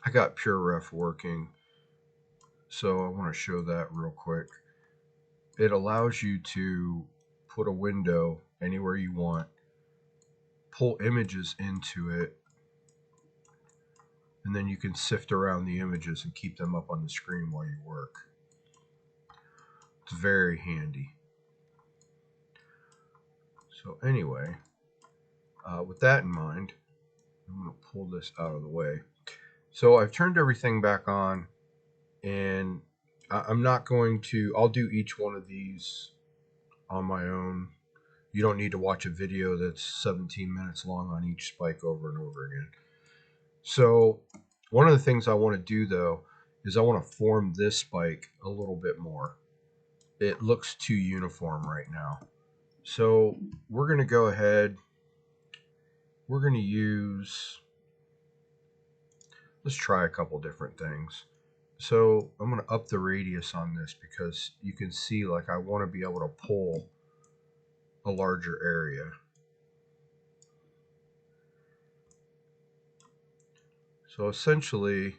I got PureRef working, so I want to show that real quick. It allows you to put a window anywhere you want, pull images into it, and then you can sift around the images and keep them up on the screen while you work. It's very handy. So anyway, with that in mind, I'm going to pull this out of the way. So I've turned everything back on, and I'm not going to, I'll do each one of these on my own. You don't need to watch a video that's 17 minutes long on each spike over and over again. So one of the things I want to do though is I want to form this spike a little bit more. It looks too uniform right now. So we're going to go ahead, we're going to use, let's try a couple different things. So I'm going to up the radius on this because you can see like I want to be able to pull a larger area. So essentially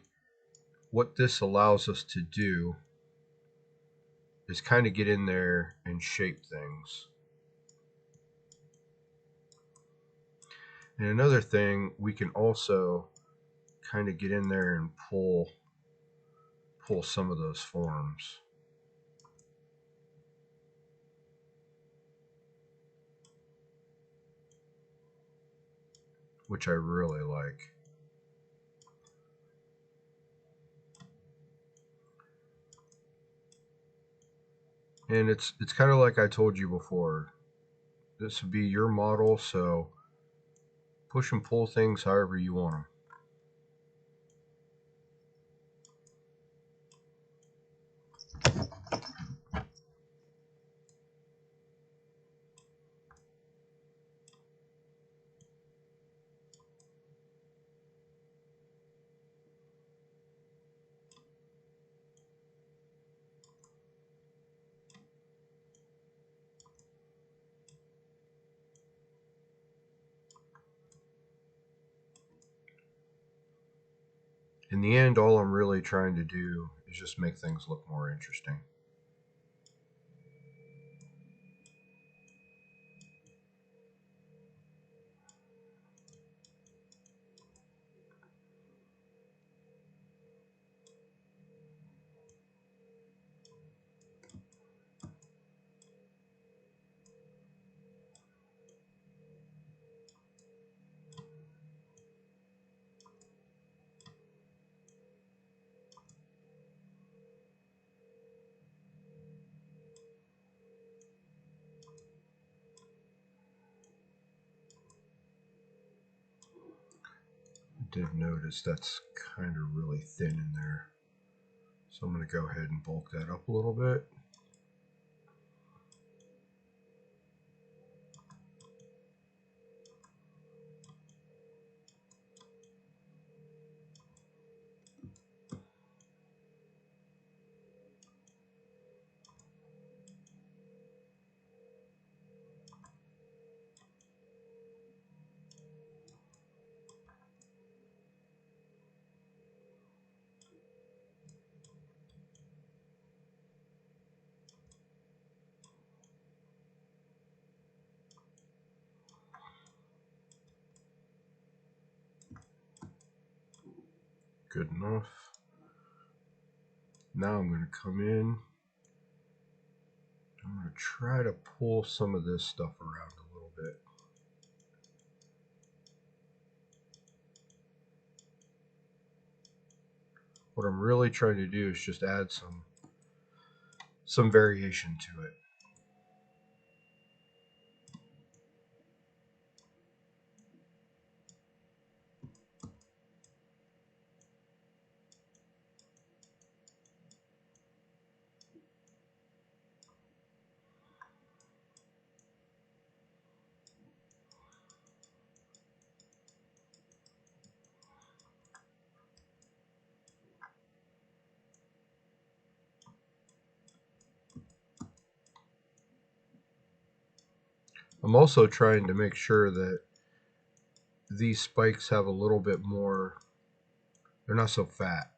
what this allows us to do is kind of get in there and shape things. And another thing, we can also kind of get in there and pull some of those forms. Which I really like. And it's kind of like I told you before. This would be your model, so push and pull things however you want them. In the end, all I'm really trying to do is just make things look more interesting. I did notice that's kind of really thin in there. So I'm going to go ahead and bulk that up a little bit. Good enough. Now I'm going to come in. I'm going to try to pull some of this stuff around a little bit. What I'm really trying to do is just add some variation to it. I'm also trying to make sure that these spikes have a little bit more They're not so fat.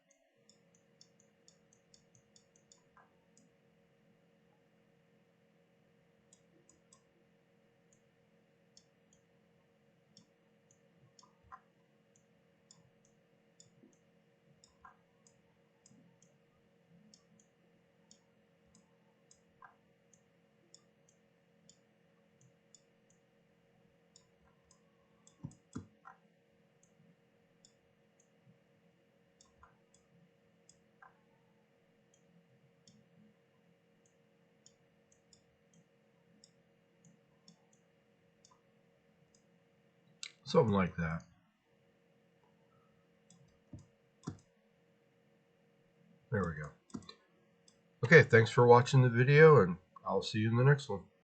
Something like that. There we go. Okay, thanks for watching the video, and I'll see you in the next one.